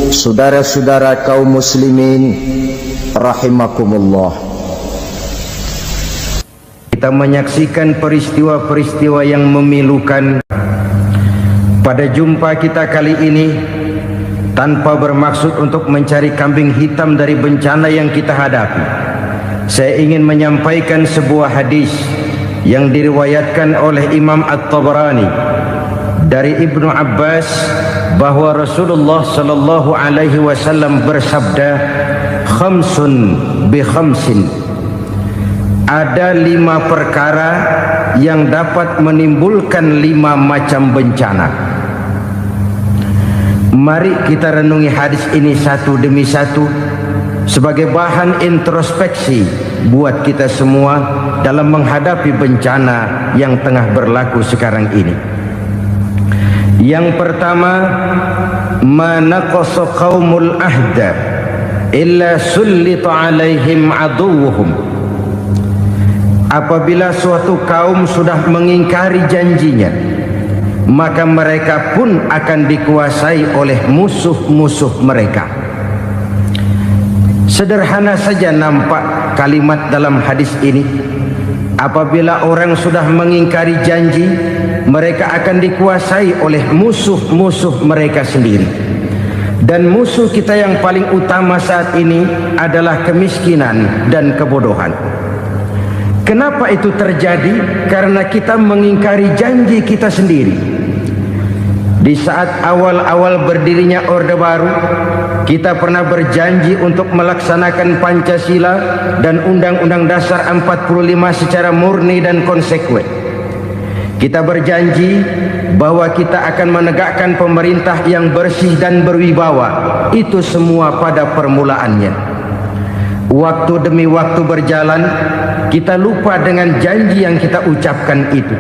saudara-saudara kaum muslimin rahimakumullah. Kita menyaksikan peristiwa-peristiwa yang memilukan. Pada jumpa kita kali ini, tanpa bermaksud untuk mencari kambing hitam dari bencana yang kita hadapi, saya ingin menyampaikan sebuah hadis yang diriwayatkan oleh Imam At-Tabarani dari Ibnu Abbas bahwa Rasulullah sallallahu alaihi wasallam bersabda, khamsun bi khamsin, ada 5 perkara yang dapat menimbulkan 5 macam bencana. Mari kita renungi hadis ini satu demi satu sebagai bahan introspeksi buat kita semua dalam menghadapi bencana yang tengah berlaku sekarang ini. Yang pertama, manaqasa qaumul ahda illa sullita alaihim aduwwuhum. Apabila suatu kaum sudah mengingkari janjinya, maka mereka pun akan dikuasai oleh musuh-musuh mereka. Sederhana saja nampak kalimat dalam hadis ini. Apabila orang sudah mengingkari janji, mereka akan dikuasai oleh musuh-musuh mereka sendiri. Dan musuh kita yang paling utama saat ini adalah kemiskinan dan kebodohan. Kenapa itu terjadi? Karena kita mengingkari janji kita sendiri. Di saat awal-awal berdirinya Orde Baru, kita pernah berjanji untuk melaksanakan Pancasila dan Undang-Undang Dasar 45 secara murni dan konsekuen. Kita berjanji bahwa kita akan menegakkan pemerintah yang bersih dan berwibawa. Itu semua pada permulaannya. Waktu demi waktu berjalan, kita lupa dengan janji yang kita ucapkan itu.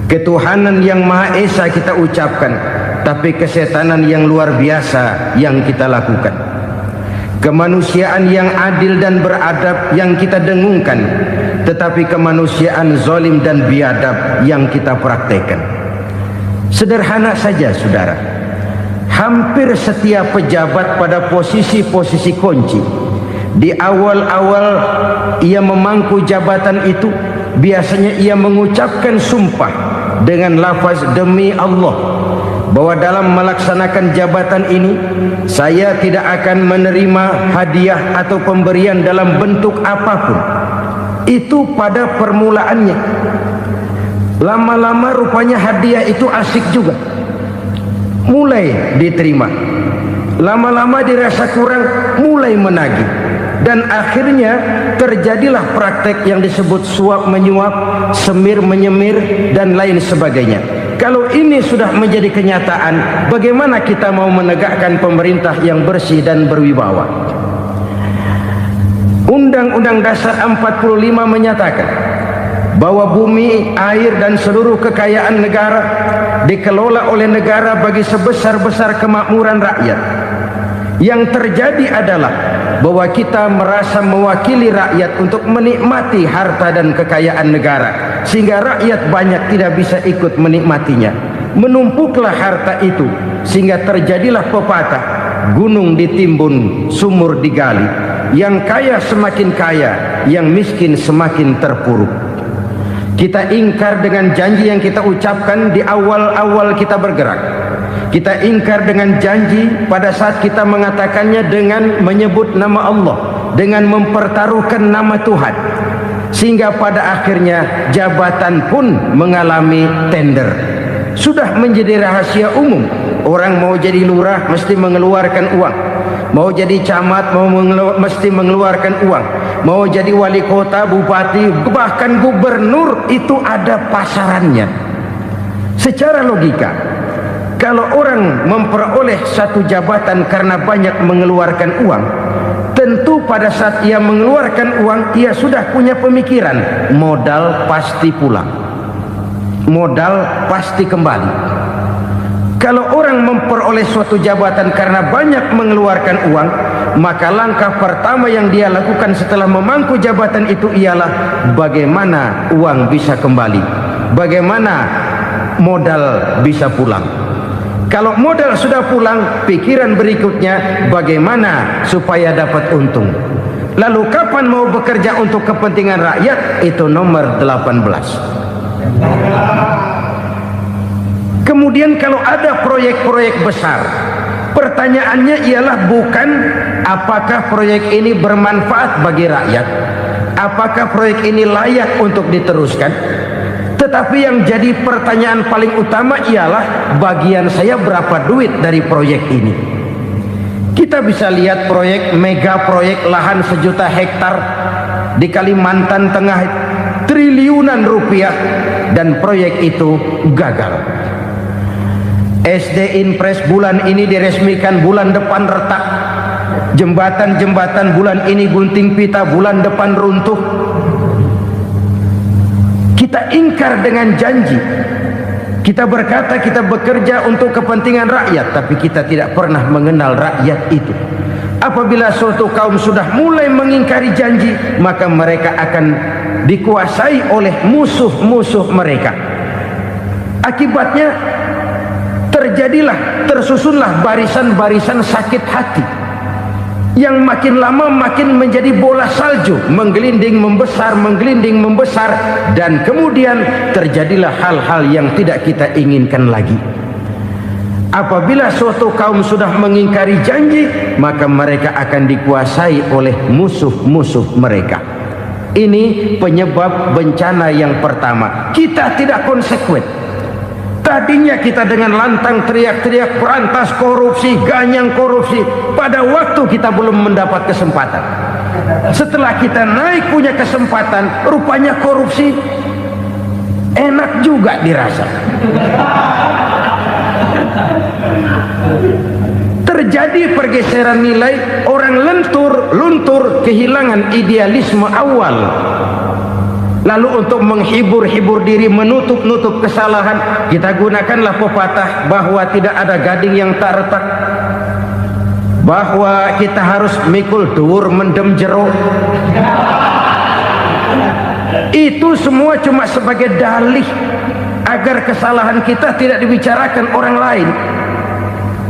Ketuhanan yang Maha Esa kita ucapkan, tapi kesetanan yang luar biasa yang kita lakukan. Kemanusiaan yang adil dan beradab yang kita dengungkan, tetapi kemanusiaan zalim dan biadab yang kita praktekkan. Sederhana saja saudara, hampir setiap pejabat pada posisi-posisi kunci, di awal-awal ia memangku jabatan itu, biasanya ia mengucapkan sumpah dengan lafaz demi Allah bahwa dalam melaksanakan jabatan ini saya tidak akan menerima hadiah atau pemberian dalam bentuk apapun. Itu pada permulaannya. Lama-lama rupanya hadiah itu asik juga, mulai diterima. Lama-lama dirasa kurang, mulai menagih. Dan akhirnya terjadilah praktek yang disebut suap menyuap, semir menyemir, dan lain sebagainya. Kalau ini sudah menjadi kenyataan, bagaimana kita mau menegakkan pemerintah yang bersih dan berwibawa? Undang-Undang Dasar 45 menyatakan bahwa bumi, air, dan seluruh kekayaan negara dikelola oleh negara bagi sebesar-besar kemakmuran rakyat. Yang terjadi adalah bahwa kita merasa mewakili rakyat untuk menikmati harta dan kekayaan negara, sehingga rakyat banyak tidak bisa ikut menikmatinya. Menumpuklah harta itu sehingga terjadilah pepatah, gunung ditimbun, sumur digali. Yang kaya semakin kaya, yang miskin semakin terpuruk. Kita ingkar dengan janji yang kita ucapkan di awal-awal kita bergerak. Kita ingkar dengan janji pada saat kita mengatakannya dengan menyebut nama Allah, dengan mempertaruhkan nama Tuhan, sehingga pada akhirnya jabatan pun mengalami tender. Sudah menjadi rahasia umum, orang mau jadi lurah mesti mengeluarkan uang, mau jadi camat mesti mengeluarkan uang, mau jadi wali kota, bupati, bahkan gubernur, itu ada pasarannya. Secara logika, kalau orang memperoleh satu jabatan karena banyak mengeluarkan uang, tentu pada saat ia mengeluarkan uang, ia sudah punya pemikiran, modal pasti pulang, modal pasti kembali. Kalau orang memperoleh suatu jabatan karena banyak mengeluarkan uang, maka langkah pertama yang dia lakukan setelah memangku jabatan itu ialah bagaimana uang bisa kembali, bagaimana modal bisa pulang. Kalau modal sudah pulang, pikiran berikutnya bagaimana supaya dapat untung. Lalu kapan mau bekerja untuk kepentingan rakyat? Itu nomor 18. Kemudian kalau ada proyek-proyek besar, pertanyaannya ialah bukan apakah proyek ini bermanfaat bagi rakyat, apakah proyek ini layak untuk diteruskan, tetapi yang jadi pertanyaan paling utama ialah bagian saya berapa duit dari proyek ini. Kita bisa lihat proyek mega proyek lahan 1 juta hektar di Kalimantan Tengah, triliunan rupiah, dan proyek itu gagal. SD Impres bulan ini diresmikan, bulan depan retak. Jembatan-jembatan bulan ini gunting pita, bulan depan runtuh. Kita ingkar dengan janji. Kita berkata kita bekerja untuk kepentingan rakyat, tapi kita tidak pernah mengenal rakyat itu. Apabila suatu kaum sudah mulai mengingkari janji, maka mereka akan dikuasai oleh musuh-musuh mereka. Akibatnya tersusunlah barisan-barisan sakit hati yang makin lama makin menjadi bola salju, menggelinding membesar, dan kemudian terjadilah hal-hal yang tidak kita inginkan lagi. Apabila suatu kaum sudah mengingkari janji, maka mereka akan dikuasai oleh musuh-musuh mereka. Ini penyebab bencana yang pertama. Kita tidak konsekuen. Tadinya kita dengan lantang teriak-teriak berantas korupsi, ganyang korupsi. Pada waktu kita belum mendapat kesempatan. Setelah kita naik punya kesempatan, rupanya korupsi enak juga dirasa. Terjadi pergeseran nilai, orang luntur, kehilangan idealisme awal. Lalu untuk menghibur diri, menutup kesalahan, kita gunakanlah pepatah bahwa tidak ada gading yang tak retak, bahwa kita harus mikul dhuwur mendem jero. Itu semua cuma sebagai dalih agar kesalahan kita tidak dibicarakan orang lain.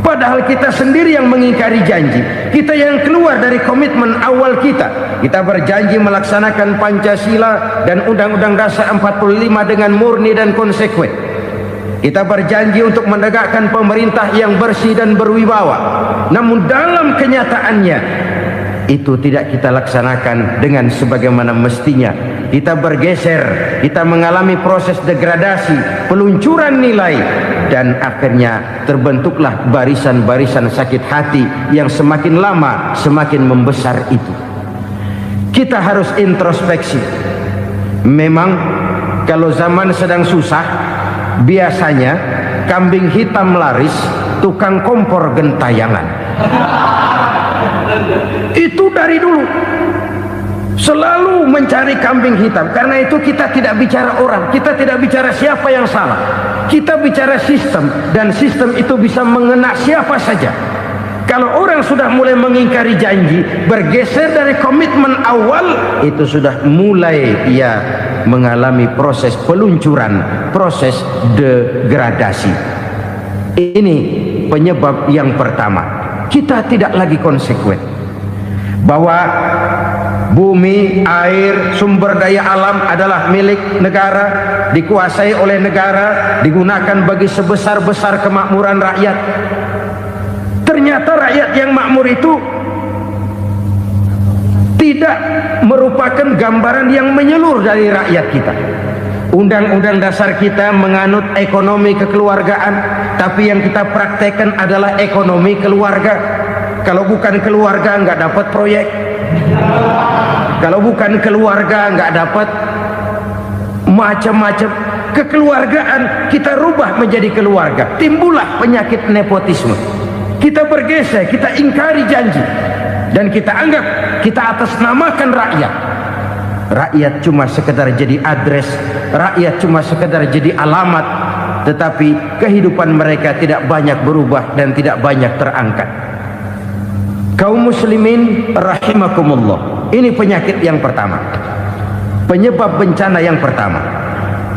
Padahal kita sendiri yang mengingkari janji. Kita yang keluar dari komitmen awal kita. Kita berjanji melaksanakan Pancasila dan Undang-Undang Dasar 45 dengan murni dan konsekuen. Kita berjanji untuk menegakkan pemerintah yang bersih dan berwibawa. Namun dalam kenyataannya itu tidak kita laksanakan dengan sebagaimana mestinya. Kita bergeser, kita mengalami proses degradasi, peluncuran nilai, dan akhirnya terbentuklah barisan-barisan sakit hati yang semakin lama semakin membesar itu. Kita harus introspeksi. Memang kalau zaman sedang susah, biasanya kambing hitam laris, tukang kompor gentayangan. Itu dari dulu selalu mencari kambing hitam. Karena itu kita tidak bicara orang, kita tidak bicara siapa yang salah, kita bicara sistem, dan sistem itu bisa mengena siapa saja. Kalau orang sudah mulai mengingkari janji, bergeser dari komitmen awal, itu sudah mulai ia mengalami proses peluncuran, proses degradasi. Ini penyebab yang pertama. Kita tidak lagi konsekuen bahwa bumi, air, sumber daya alam adalah milik negara, dikuasai oleh negara, digunakan bagi sebesar-besar kemakmuran rakyat. Ternyata rakyat yang makmur itu tidak merupakan gambaran yang menyeluruh dari rakyat kita. Undang-undang dasar kita menganut ekonomi kekeluargaan, tapi yang kita praktekkan adalah ekonomi keluarga. Kalau bukan keluarga nggak dapat proyek. Kalau bukan keluarga nggak dapat macam-macam. Kekeluargaan kita rubah menjadi keluarga. Timbullah penyakit nepotisme. Kita bergeser, kita ingkari janji, dan kita anggap kita atasnamakan rakyat. Rakyat cuma sekedar jadi address, rakyat cuma sekedar jadi alamat, tetapi kehidupan mereka tidak banyak berubah dan tidak banyak terangkat. Kaum muslimin rahimakumullah, ini penyakit yang pertama, penyebab bencana yang pertama.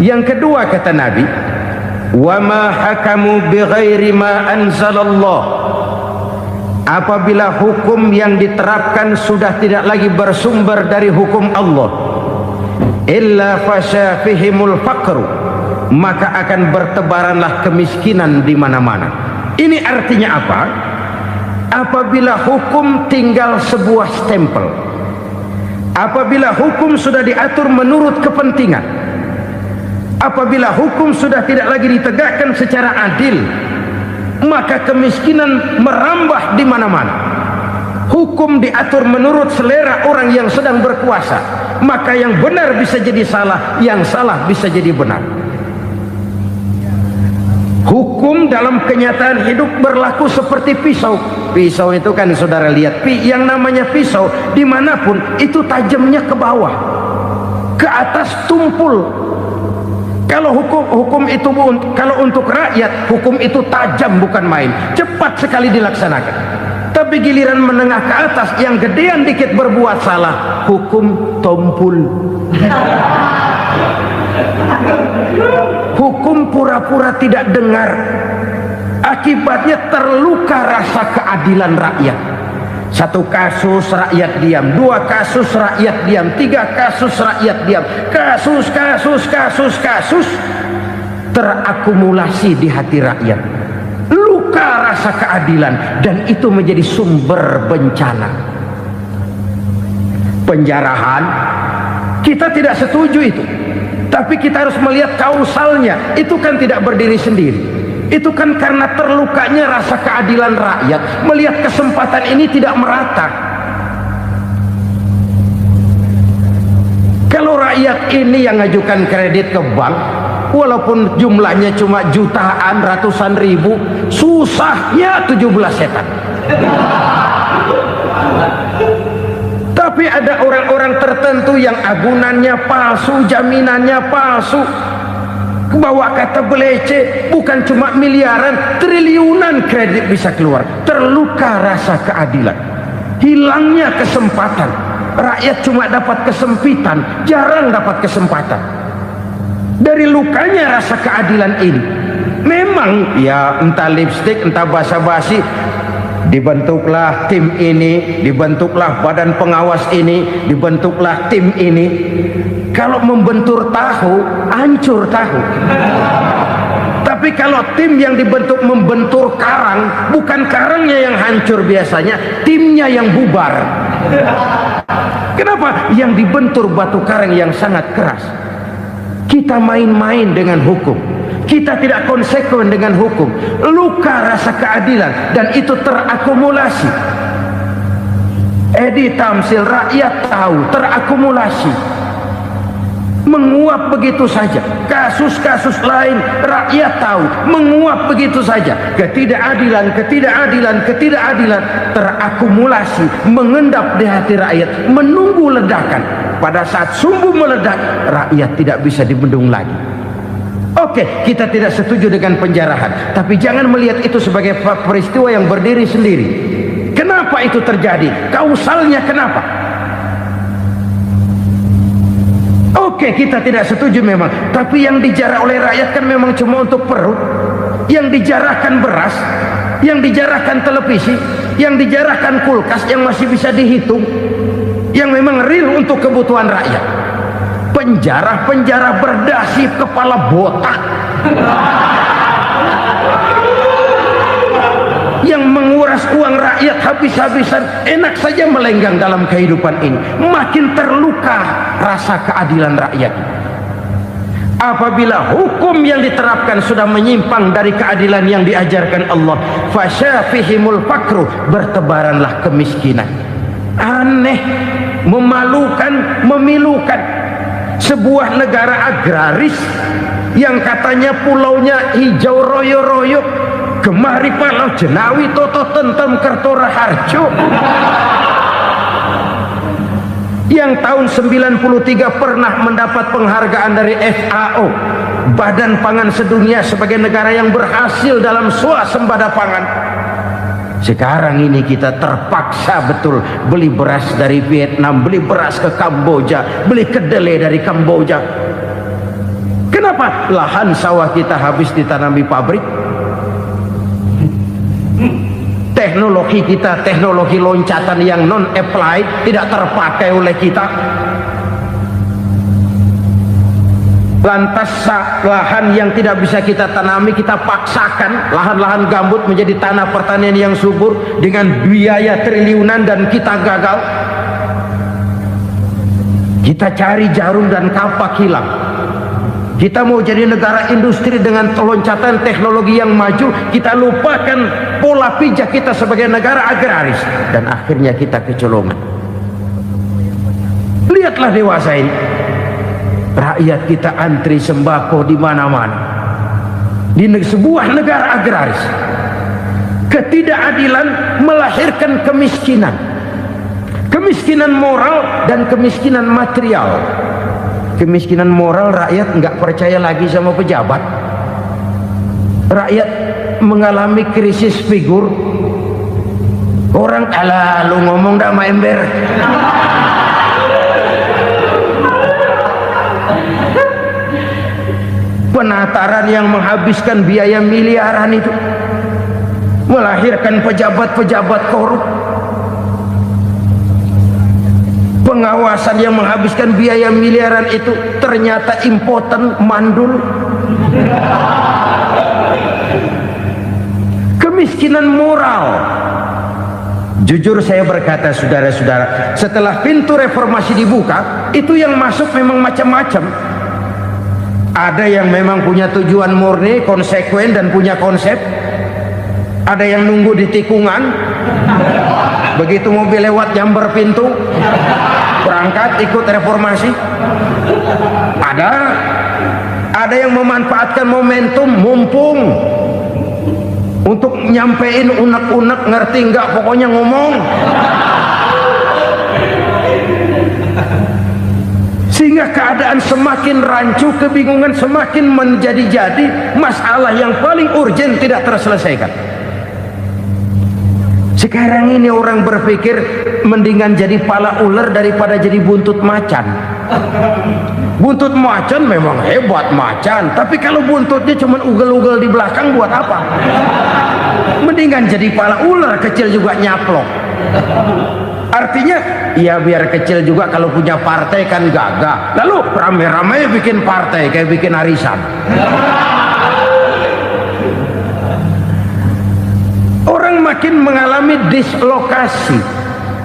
Yang kedua, kata Nabi, wa ma hakamu bighairi ma anzalallah, apabila hukum yang diterapkan sudah tidak lagi bersumber dari hukum Allah, illa fasya fihimul faqru, maka akan bertebaranlah kemiskinan di mana-mana. Ini artinya apa? Apabila hukum tinggal sebuah stempel, apabila hukum sudah diatur menurut kepentingan, apabila hukum sudah tidak lagi ditegakkan secara adil, maka kemiskinan merambah di mana-mana. Hukum diatur menurut selera orang yang sedang berkuasa, maka yang benar bisa jadi salah, yang salah bisa jadi benar. Hukum dalam kenyataan hidup berlaku seperti pisau. Pisau itu kan saudara lihat, yang namanya pisau dimanapun itu tajamnya ke bawah, ke atas tumpul. Kalau hukum itu, kalau untuk rakyat, hukum itu tajam bukan main, cepat sekali dilaksanakan. Tapi giliran menengah ke atas, yang gedean dikit berbuat salah, hukum tumpul. Hukum pura-pura tidak dengar, akibatnya terluka rasa keadilan rakyat. Satu kasus rakyat diam, dua kasus rakyat diam, tiga kasus rakyat diam, kasus terakumulasi di hati rakyat, luka rasa keadilan, dan itu menjadi sumber bencana. Penjarahan kita tidak setuju itu, tapi kita harus melihat kausalnya. Itu kan tidak berdiri sendiri, itu kan karena terlukanya rasa keadilan rakyat, melihat kesempatan ini tidak merata. Kalau rakyat ini yang ngajukan kredit ke bank, walaupun jumlahnya cuma jutaan, ratusan ribu, susahnya 17 setan. Tapi ada orang-orang tertentu yang agunannya palsu, jaminannya palsu, bawa kata belece, bukan cuma miliaran, triliunan kredit bisa keluar. Terluka rasa keadilan, hilangnya kesempatan. Rakyat cuma dapat kesempitan, jarang dapat kesempatan. Dari lukanya rasa keadilan ini, memang ya entah lipstik, entah basa-basi, dibentuklah tim ini, dibentuklah badan pengawas ini, dibentuklah tim ini. Kalau membentur tahu, hancur tahu. Tapi kalau tim yang dibentuk membentur karang, bukan karangnya yang hancur biasanya, timnya yang bubar. Kenapa? Yang dibentur batu karang yang sangat keras. Kita main-main dengan hukum, kita tidak konsekuen dengan hukum, luka rasa keadilan, dan itu terakumulasi. Edi Tamsil, rakyat tahu, terakumulasi, menguap begitu saja. Kasus-kasus lain rakyat tahu, menguap begitu saja. Ketidakadilan terakumulasi, mengendap di hati rakyat, menunggu ledakan. Pada saat sumbu meledak, rakyat tidak bisa dibendung lagi. Oke, kita tidak setuju dengan penjarahan, tapi jangan melihat itu sebagai peristiwa yang berdiri sendiri. Kenapa itu terjadi? Kausalnya kenapa? Oke, kita tidak setuju memang, tapi yang dijarah oleh rakyat kan memang cuma untuk perut. Yang dijarahkan beras, yang dijarahkan televisi, yang dijarahkan kulkas yang masih bisa dihitung, yang memang real untuk kebutuhan rakyat. Penjara berdasi kepala botak yang menguras uang rakyat habis-habisan, enak saja melenggang dalam kehidupan ini. Makin terluka rasa keadilan rakyat. Apabila hukum yang diterapkan sudah menyimpang dari keadilan yang diajarkan Allah, fasyafihimul fakru, bertebaranlah kemiskinan. Aneh, memalukan, memilukan. Sebuah negara agraris yang katanya pulaunya hijau royo-royo, gemari palau jenawi toto tentem kertora harjo, yang tahun 93 pernah mendapat penghargaan dari FAO, Badan Pangan Sedunia, sebagai negara yang berhasil dalam swasembada pangan. Sekarang ini kita terpaksa betul beli beras dari Vietnam, beli beras ke Kamboja, beli kedelai dari Kamboja. Kenapa? Kenapa? Lahan sawah kita habis ditanami pabrik. Teknologi kita, teknologi loncatan yang non-applied, tidak terpakai oleh kita. Lantas lahan yang tidak bisa kita tanami, kita paksakan lahan-lahan gambut menjadi tanah pertanian yang subur dengan biaya triliunan, dan kita gagal. Kita cari jarum dan kapak hilang. Kita mau jadi negara industri dengan loncatan teknologi yang maju, kita lupakan pola pijak kita sebagai negara agraris, dan akhirnya kita kecolongan. Lihatlah dewasa ini, rakyat kita antri sembako di mana-mana. Di sebuah negara agraris, ketidakadilan melahirkan kemiskinan, kemiskinan moral dan kemiskinan material. Kemiskinan moral, rakyat nggak percaya lagi sama pejabat. Rakyat mengalami krisis figur. Orang alah lu ngomong dah sama ember. Penataran yang menghabiskan biaya miliaran itu melahirkan pejabat-pejabat korup. Pengawasan yang menghabiskan biaya miliaran itu ternyata impoten, mandul. Kemiskinan moral. Jujur saya berkata, saudara-saudara, setelah pintu reformasi dibuka, itu yang masuk memang macam-macam. Ada yang memang punya tujuan murni, konsekuen dan punya konsep. Ada yang nunggu di tikungan, begitu mobil lewat nyamber pintu, berangkat ikut reformasi. Ada yang memanfaatkan momentum, mumpung untuk nyampein unek-unek, ngerti enggak, pokoknya ngomong. Sehingga keadaan semakin rancu, kebingungan semakin menjadi-jadi, masalah yang paling urgen tidak terselesaikan. Sekarang ini orang berpikir mendingan jadi pala ular daripada jadi buntut macan. Buntut macan memang hebat macan, tapi kalau buntutnya cuma ugel-ugel di belakang buat apa? Mendingan jadi pala ular, kecil juga nyaplok. Artinya ya biar kecil juga kalau punya partai kan gagah. Lalu rame-rame bikin partai kayak bikin arisan. Orang makin mengalami dislokasi.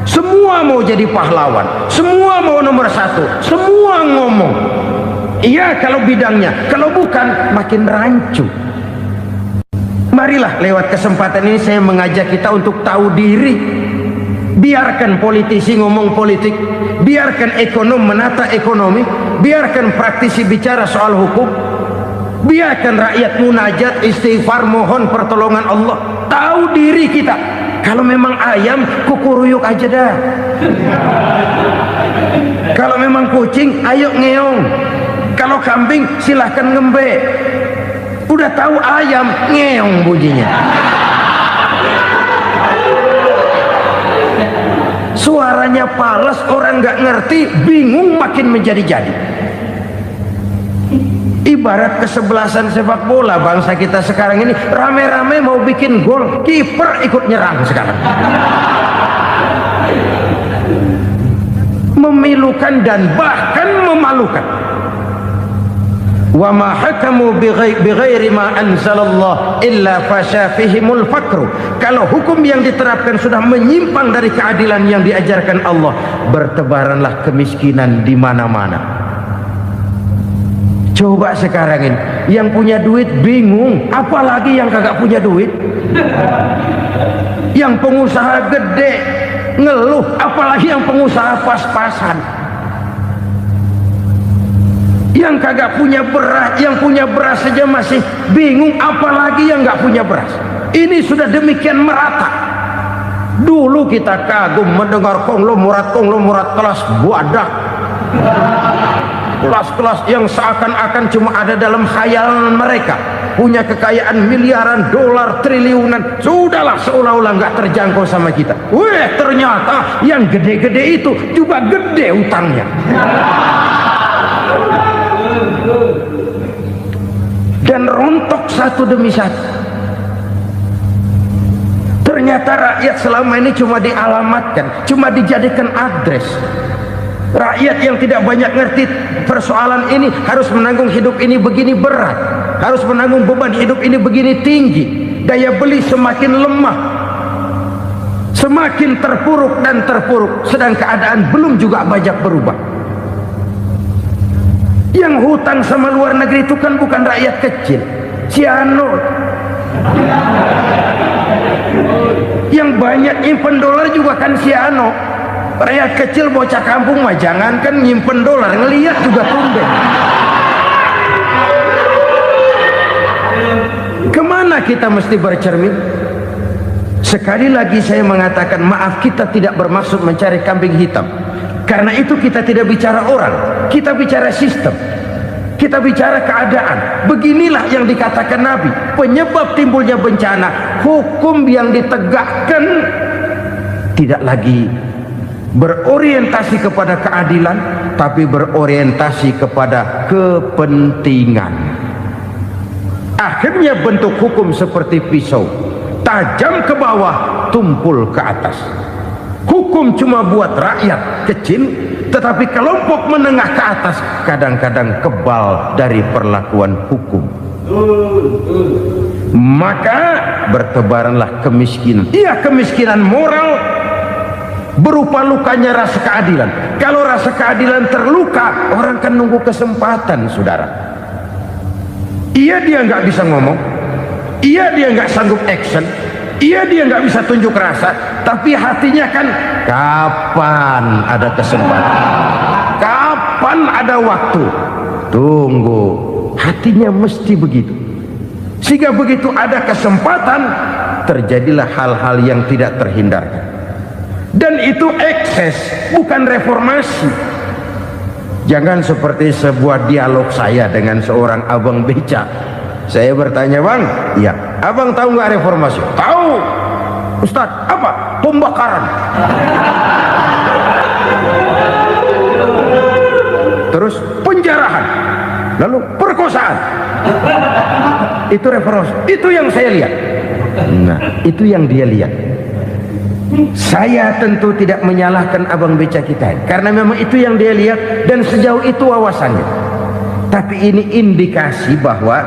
Semua mau jadi pahlawan, semua mau nomor satu, semua ngomong. Iya kalau bidangnya, kalau bukan makin rancu. Marilah lewat kesempatan ini saya mengajak kita untuk tahu diri. Biarkan politisi ngomong politik, biarkan ekonom menata ekonomi, biarkan praktisi bicara soal hukum, biarkan rakyat munajat, istighfar, mohon pertolongan Allah. Tahu diri kita. Kalau memang ayam, kukuruyuk aja dah. Kalau memang kucing, ayo ngeong. Kalau kambing, silahkan ngembe. Udah tahu ayam, ngeong bunyinya. Suaranya palas, orang nggak ngerti, bingung, makin menjadi-jadi. Ibarat kesebelasan sepak bola bangsa kita sekarang ini, rame-rame mau bikin gol, kiper ikut nyerang sekarang. Memilukan dan bahkan memalukan. Wa ma hakamu bighairi ma anzalallah illa fasha fihimul fakru. Kalau hukum yang diterapkan sudah menyimpang dari keadilan yang diajarkan Allah, bertebaranlah kemiskinan di mana-mana. Coba sekarang ini yang punya duit bingung, apalagi yang kagak punya duit. Yang pengusaha gede ngeluh, apalagi yang pengusaha pas-pasan. Yang kagak punya beras, yang punya beras saja masih bingung, apalagi yang nggak punya beras. Ini sudah demikian merata. Dulu kita kagum mendengar konglomerat kelas buadak, kelas-kelas yang seakan-akan cuma ada dalam khayalan mereka, punya kekayaan miliaran dolar, triliunan. Sudahlah, seolah-olah nggak terjangkau sama kita. Weh, ternyata yang gede-gede itu juga gede utangnya. dan rontok satu demi satu. Ternyata rakyat selama ini cuma dialamatkan, cuma dijadikan address. Rakyat yang tidak banyak ngerti persoalan ini harus menanggung hidup ini begini berat, harus menanggung beban hidup ini begini tinggi, daya beli semakin lemah, semakin terpuruk dan terpuruk, sedang keadaan belum juga banyak berubah. Yang hutang sama luar negeri itu kan bukan rakyat kecil, Ciano. Yang banyak nyimpen dolar juga kan Ciano. Rakyat kecil bocah kampung mah jangankan nyimpen dolar, ngelihat juga tumben. Kemana kita mesti bercermin? Sekali lagi saya mengatakan maaf, kita tidak bermaksud mencari kambing hitam. Karena itu kita tidak bicara orang, kita bicara sistem, kita bicara keadaan. Beginilah yang dikatakan Nabi, penyebab timbulnya bencana, hukum yang ditegakkan tidak lagi berorientasi kepada keadilan, tapi berorientasi kepada kepentingan. Akhirnya bentuk hukum seperti pisau, tajam ke bawah, tumpul ke atas. Hukum cuma buat rakyat kecil, tetapi kelompok menengah ke atas kadang-kadang kebal dari perlakuan hukum. Maka bertebaranlah kemiskinan. Iya, kemiskinan moral berupa lukanya rasa keadilan. Kalau rasa keadilan terluka, orang kan nunggu kesempatan, saudara. Iya, dia nggak bisa ngomong, iya dia nggak sanggup action, iya dia nggak bisa tunjuk rasa, tapi hatinya kan kapan ada kesempatan, kapan ada waktu, tunggu. Hatinya mesti begitu, sehingga begitu ada kesempatan terjadilah hal-hal yang tidak terhindarkan. Dan itu ekses, bukan reformasi. Jangan seperti sebuah dialog saya dengan seorang abang beca. Saya bertanya, bang, iya, abang tahu nggak reformasi? Tahu. Ustadz, apa? Pembakaran. Terus penjarahan, lalu perkosaan. Itu reformasi. Itu yang saya lihat. Nah, itu yang dia lihat. Saya tentu tidak menyalahkan abang beca kita, karena memang itu yang dia lihat dan sejauh itu wawasannya. Tapi ini indikasi bahwa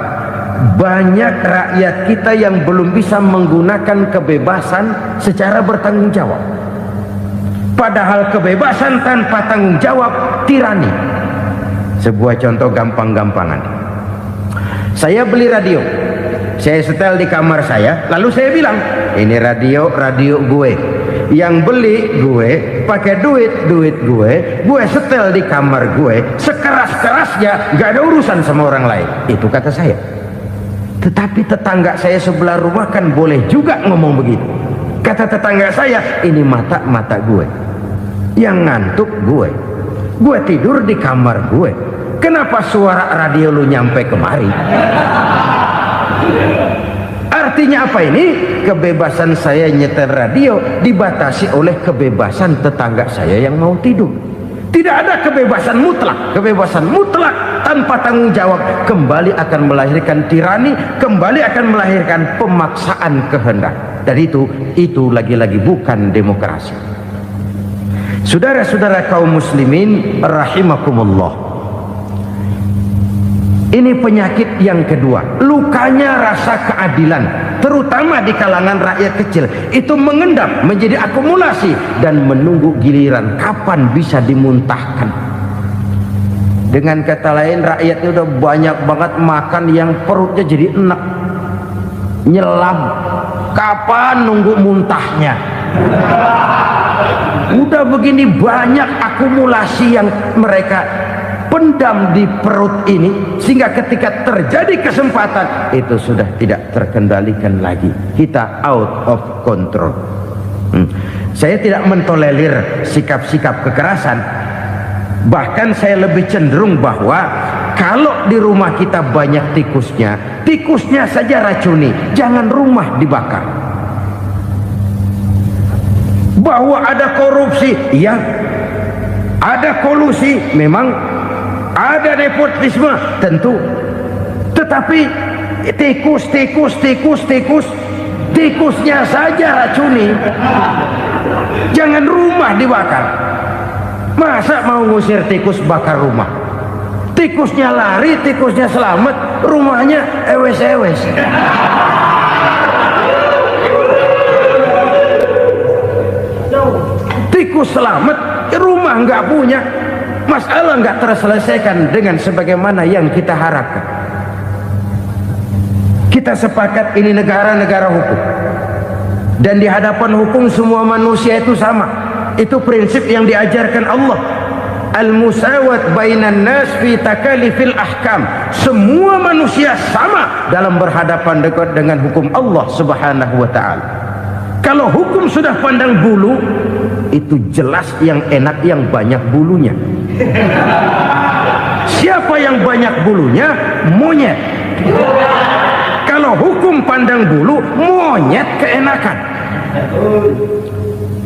banyak rakyat kita yang belum bisa menggunakan kebebasan secara bertanggung jawab. Padahal kebebasan tanpa tanggung jawab tirani. Sebuah contoh gampang-gampangan. Saya beli radio, saya setel di kamar saya, lalu saya bilang, ini radio gue. Yang beli gue, pakai duit gue setel di kamar gue, sekeras-kerasnya, gak ada urusan sama orang lain. Itu kata saya. Tetapi tetangga saya sebelah rumah kan boleh juga ngomong begitu. Kata tetangga saya, ini mata gue, yang ngantuk gue tidur di kamar gue, kenapa suara radio lu nyampe kemari? Artinya apa ini? Kebebasan saya nyetel radio dibatasi oleh kebebasan tetangga saya yang mau tidur. Tidak ada kebebasan mutlak. Kebebasan mutlak tanpa tanggung jawab kembali akan melahirkan tirani, kembali akan melahirkan pemaksaan kehendak. Dan itu lagi-lagi bukan demokrasi. Saudara-saudara kaum muslimin rahimakumullah. Ini penyakit yang kedua, lukanya rasa keadilan, terutama di kalangan rakyat kecil. Itu mengendap menjadi akumulasi dan menunggu giliran kapan bisa dimuntahkan. Dengan kata lain, rakyatnya udah banyak banget makan yang perutnya jadi enak, nyelam. Kapan nunggu muntahnya? Udah begini banyak akumulasi yang mereka pendam di perut ini, sehingga ketika terjadi kesempatan itu sudah tidak terkendalikan lagi. Kita out of control. Saya tidak mentolerir sikap-sikap kekerasan. Bahkan saya lebih cenderung bahwa kalau di rumah kita banyak tikusnya saja racuni, jangan rumah dibakar. Bahwa ada korupsi, ya, ada kolusi, memang ada nepotisme, tentu. Tetapi Tikusnya saja racuni, jangan rumah dibakar. Masa mau ngusir tikus bakar rumah? Tikusnya lari, tikusnya selamat, rumahnya ewes-ewes. Tikus selamat, rumah nggak punya, masalah nggak terselesaikan dengan sebagaimana yang kita harapkan. Kita sepakat ini negara hukum, dan di hadapan hukum semua manusia itu sama. Itu prinsip yang diajarkan Allah. Al-musawat bainan nas fi takalifil ahkam. Semua manusia sama dalam berhadapan dekat dengan hukum Allah Subhanahu wa taala. Kalau hukum sudah pandang bulu, itu jelas yang enak yang banyak bulunya. Siapa yang banyak bulunya? Monyet. Kalau hukum pandang bulu, monyet keenakan.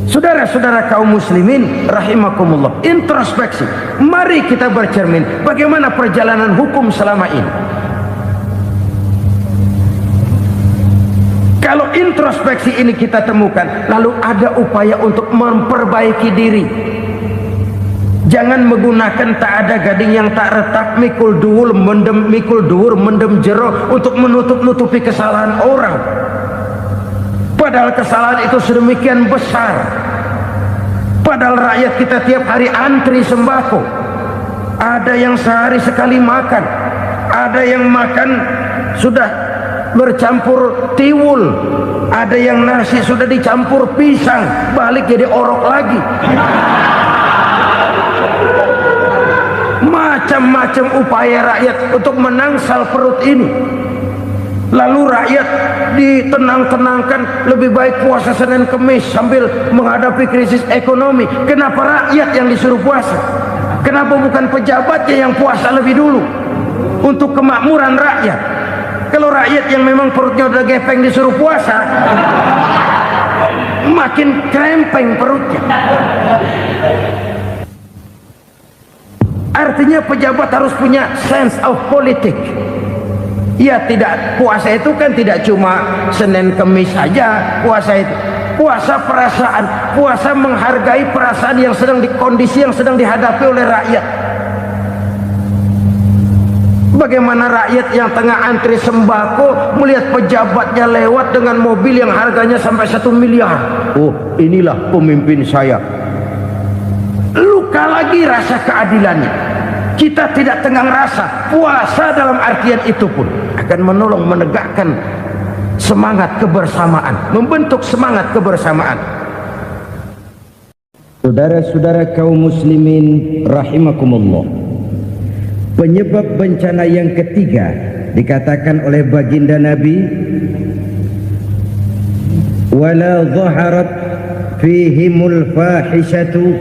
Saudara-saudara kaum muslimin rahimakumullah, introspeksi. Mari kita bercermin bagaimana perjalanan hukum selama ini. Kalau introspeksi ini kita temukan, lalu ada upaya untuk memperbaiki diri. Jangan menggunakan tak ada gading yang tak retak, mikul duwur mendem jero untuk menutup-nutupi kesalahan orang. Padahal kesalahan itu sedemikian besar. Padahal rakyat kita tiap hari antri sembako. Ada yang sehari sekali makan, ada yang makan sudah bercampur tiwul, ada yang nasi sudah dicampur pisang, balik jadi orok lagi. Macam-macam upaya rakyat untuk menangsal perut ini. Lalu rakyat ditenang-tenangkan, lebih baik puasa Senin Kemis sambil menghadapi krisis ekonomi. Kenapa rakyat yang disuruh puasa? Kenapa bukan pejabatnya yang puasa lebih dulu untuk kemakmuran rakyat? Kalau rakyat yang memang perutnya udah gepeng disuruh puasa, makin krempeng perutnya. Artinya pejabat harus punya sense of politik. Ya, tidak, puasa itu kan tidak cuma Senin Kemis saja. Puasa itu puasa perasaan, puasa menghargai perasaan yang sedang kondisi yang sedang dihadapi oleh rakyat. Bagaimana rakyat yang tengah antri sembako melihat pejabatnya lewat dengan mobil yang harganya sampai 1 miliar. Oh, inilah pemimpin saya. Luka lagi rasa keadilannya. Kita tidak tenggang rasa. Puasa dalam artian itu pun akan menolong menegakkan semangat kebersamaan, membentuk semangat kebersamaan. Saudara-saudara kaum muslimin rahimakumullah, penyebab bencana yang ketiga dikatakan oleh baginda Nabi, wala zaharat fihimul fahishatu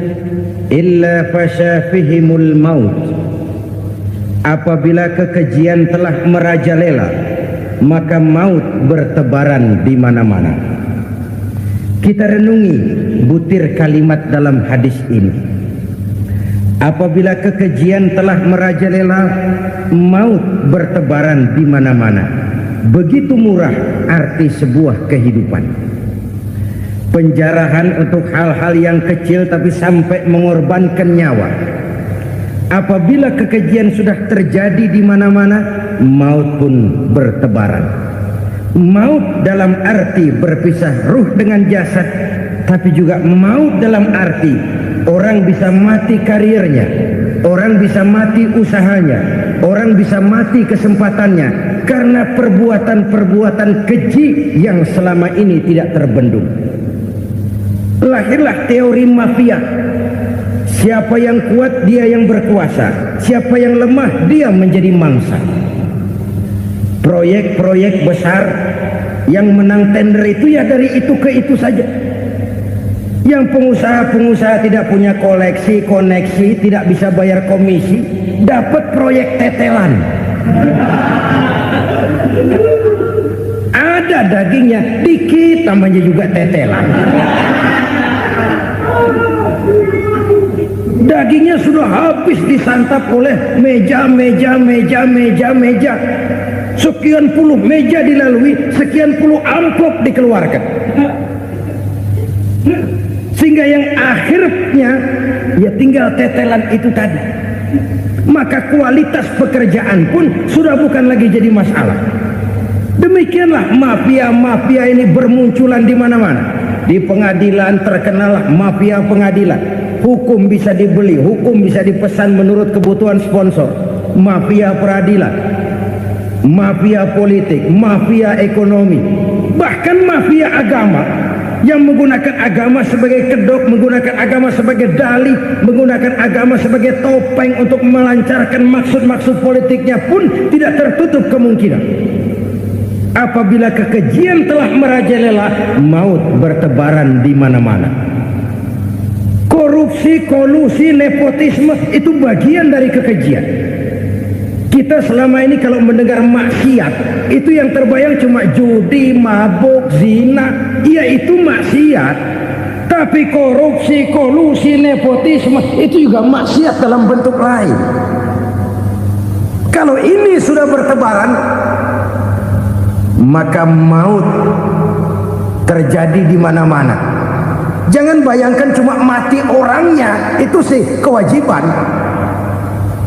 illa fasyafihimul maut. Apabila kekejian telah merajalela, maka maut bertebaran di mana-mana. Kita renungi butir kalimat dalam hadis ini. Apabila kekejian telah merajalela, maut bertebaran di mana-mana. Begitu murah arti sebuah kehidupan. Penjarahan untuk hal-hal yang kecil tapi sampai mengorbankan nyawa. Apabila kekejian sudah terjadi di mana-mana, maut pun bertebaran. Maut dalam arti berpisah ruh dengan jasad, tapi juga maut dalam arti orang bisa mati karirnya, orang bisa mati usahanya, orang bisa mati kesempatannya karena perbuatan-perbuatan keji yang selama ini tidak terbendung. Lahirlah teori mafia. Siapa yang kuat dia yang berkuasa, siapa yang lemah dia menjadi mangsa. Proyek-proyek besar yang menang tender itu ya dari itu ke itu saja. Yang pengusaha-pengusaha tidak punya koleksi, koneksi, tidak bisa bayar komisi, dapat proyek tetelan. Ada dagingnya dikit, namanya juga tetelan. Dagingnya sudah habis disantap oleh meja. sekian puluh meja dilalui, sekian puluh amplop dikeluarkan, sehingga yang akhirnya ya tinggal tetelan itu tadi. Maka kualitas pekerjaan pun sudah bukan lagi jadi masalah. Demikianlah mafia-mafia ini bermunculan di mana-mana. Di pengadilan terkenal mafia pengadilan. Hukum bisa dibeli, hukum bisa dipesan menurut kebutuhan sponsor. Mafia peradilan, mafia politik, mafia ekonomi, bahkan mafia agama yang menggunakan agama sebagai kedok, menggunakan agama sebagai dalih, menggunakan agama sebagai topeng untuk melancarkan maksud-maksud politiknya pun tidak tertutup kemungkinan. Apabila kekejian telah merajalela, maut bertebaran di mana-mana. Korupsi, kolusi, nepotisme itu bagian dari kekejian. Kita selama ini kalau mendengar maksiat, itu yang terbayang cuma judi, mabuk, zina. Iya, itu maksiat. Tapi korupsi, kolusi, nepotisme itu juga maksiat dalam bentuk lain. Kalau ini sudah bertebaran, maka maut terjadi di mana-mana. Jangan bayangkan cuma mati orangnya, itu sih kewajiban.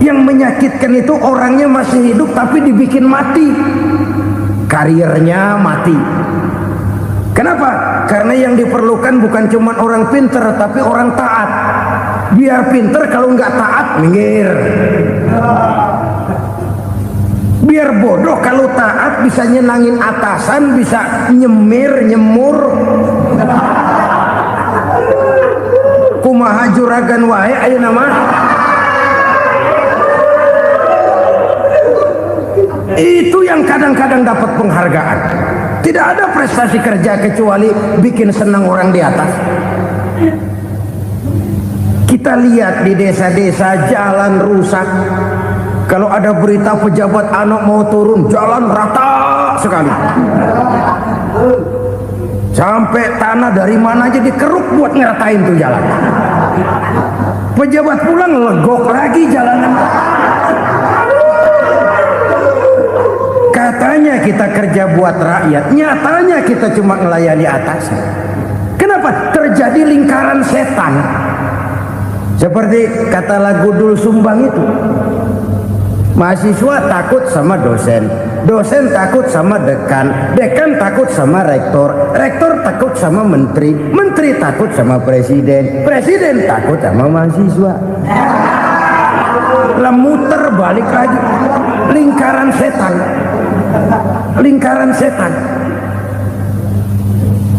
Yang menyakitkan itu orangnya masih hidup tapi dibikin mati, karirnya mati. Kenapa? Karena yang diperlukan bukan cuma orang pinter tapi orang taat. Biar pinter, kalau nggak taat minggir. Biar bodoh, kalau taat bisa nyenangin atasan, bisa nyemir, nyemur. Kumaha juragan wae ayo nama. Itu yang kadang-kadang dapat penghargaan. Tidak ada prestasi kerja kecuali bikin senang orang di atas. Kita lihat di desa-desa jalan rusak. Kalau ada berita pejabat anak mau turun, jalan rata sekali. Sampai tanah dari mana aja dikeruk buat ngeratain tuh jalan. Pejabat pulang legok lagi jalanan. Katanya kita kerja buat rakyat, nyatanya kita cuma melayani atasan. Kenapa? Terjadi lingkaran setan. Seperti kata lagu Dul Sumbang itu. Mahasiswa takut sama dosen, dosen takut sama dekan, dekan takut sama rektor, rektor takut sama menteri, menteri takut sama presiden, presiden takut sama mahasiswa. Muter balik lagi, lingkaran setan. Lingkaran setan.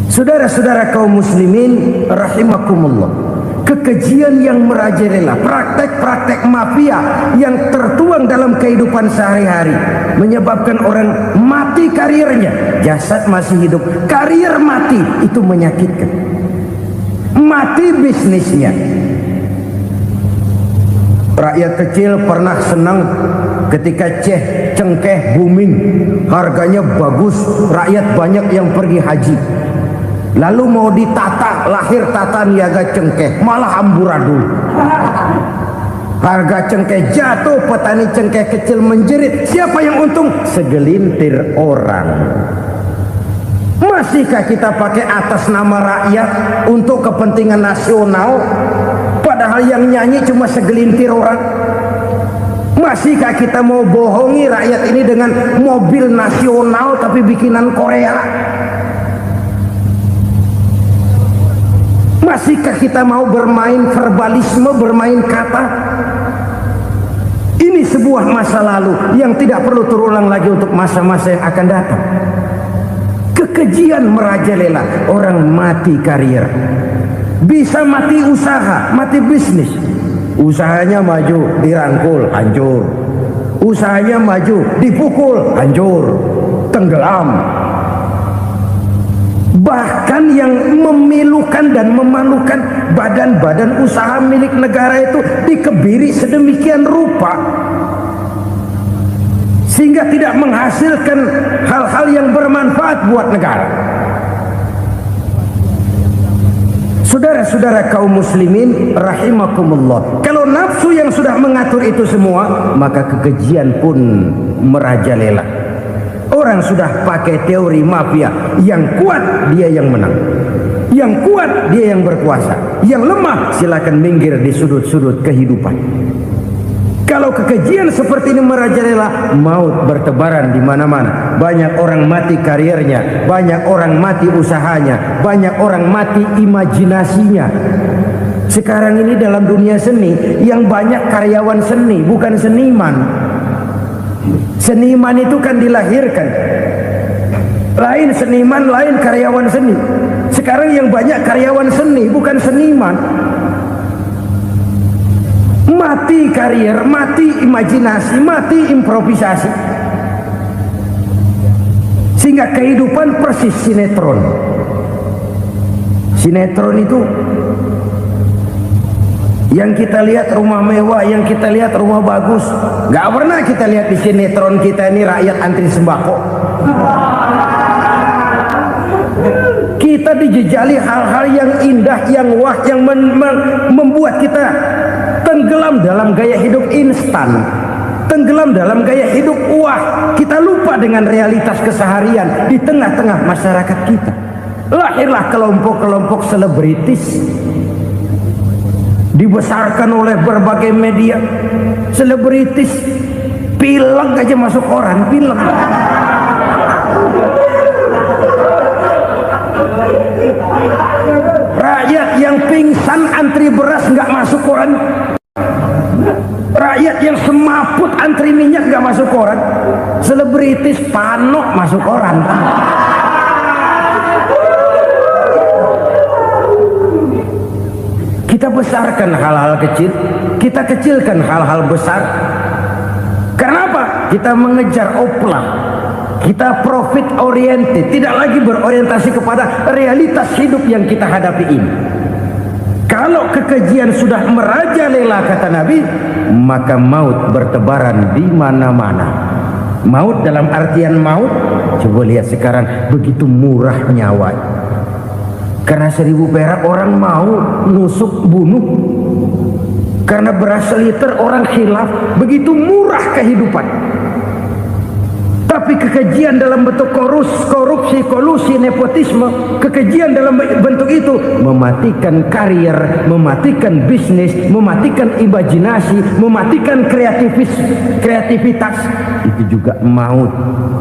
Saudara-saudara kaum muslimin rahimakumullah, kekejian yang merajalela, praktek-praktek mafia yang tertuang dalam kehidupan sehari-hari menyebabkan orang mati karirnya, jasad masih hidup, karir mati, itu menyakitkan. Mati bisnisnya. Rakyat kecil pernah senang ketika cengkeh booming, harganya bagus, rakyat banyak yang pergi haji. Lalu mau ditata, lahir tata niaga cengkeh, malah amburadul. Harga cengkeh jatuh, petani cengkeh kecil menjerit. Siapa yang untung? Segelintir orang. Masihkah kita pakai atas nama rakyat untuk kepentingan nasional? Padahal yang nyanyi cuma segelintir orang. Masihkah kita mau bohongi rakyat ini dengan mobil nasional tapi bikinan Korea? Masihkah kita mau bermain verbalisme, bermain kata? Ini sebuah masa lalu yang tidak perlu terulang lagi untuk masa-masa yang akan datang. Kekejian merajalela, orang mati karir. Bisa mati usaha, mati bisnis. Usahanya maju, dirangkul, hancur. Usahanya maju, dipukul, hancur, tenggelam. Bahkan yang memilukan dan memalukan, badan-badan usaha milik negara itu dikebiri sedemikian rupa sehingga tidak menghasilkan hal-hal yang bermanfaat buat negara. Saudara-saudara kaum muslimin rahimakumullah, kalau nafsu yang sudah mengatur itu semua, maka kekejian pun merajalela. Orang sudah pakai teori mafia, yang kuat dia yang menang, yang kuat dia yang berkuasa, yang lemah silakan minggir di sudut-sudut kehidupan. Kalau kekejian seperti ini merajalela, maut bertebaran di mana-mana. Banyak orang mati karirnya, banyak orang mati usahanya, banyak orang mati imajinasinya. Sekarang ini dalam dunia seni yang banyak karyawan seni, bukan seniman. Seniman itu kan dilahirkan, lain seniman, lain karyawan seni. Sekarang yang banyak karyawan seni, bukan seniman. Mati karir, mati imajinasi, mati improvisasi. Sehingga kehidupan persis sinetron. Sinetron itu yang kita lihat rumah mewah, yang kita lihat rumah bagus, nggak pernah kita lihat di sinetron kita ini rakyat antri sembako. Kita dijejali hal-hal yang indah, yang wah, yang membuat kita tenggelam dalam gaya hidup instan, tenggelam dalam gaya hidup wah. Kita lupa dengan realitas keseharian di tengah-tengah masyarakat kita. Lahirlah kelompok-kelompok selebritis, dibesarkan oleh berbagai media. Selebritis pilek aja masuk koran, pilek. Rakyat yang pingsan antri beras nggak masuk koran. Rakyat yang semaput antri minyak nggak masuk koran. Selebritis panok masuk koran. Kita besarkan hal-hal kecil, kita kecilkan hal-hal besar. Kenapa? Kita mengejar oplah, kita profit oriented, tidak lagi berorientasi kepada realitas hidup yang kita hadapi ini. Kalau kekejian sudah merajalela, kata Nabi, maka maut bertebaran di mana-mana. Maut dalam artian maut, coba lihat sekarang begitu murah nyawa. Karena 1000 perak orang mau nusuk bunuh. Karena beras seliter orang khilaf. Begitu murah kehidupan. Tapi kekejian dalam bentuk korupsi, kolusi, nepotisme, kekejian dalam bentuk itu mematikan karier, mematikan bisnis, mematikan imajinasi, mematikan kreativitas. Itu juga maut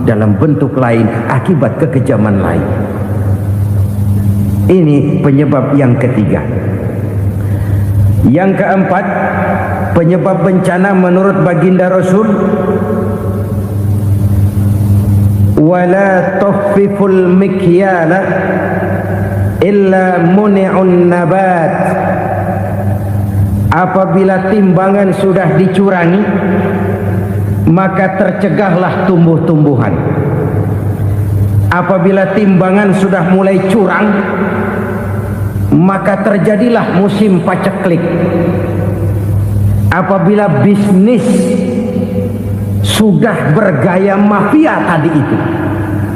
dalam bentuk lain akibat kekejaman lain. Ini penyebab yang ketiga. Yang keempat, penyebab bencana menurut baginda Rasul, wala tuffiful mikyala illa muni'un nabat. Apabila timbangan sudah dicurangi, maka tercegahlah tumbuh-tumbuhan. Apabila timbangan sudah mulai curang, maka terjadilah musim paceklik. Apabila bisnis sudah bergaya mafia tadi itu,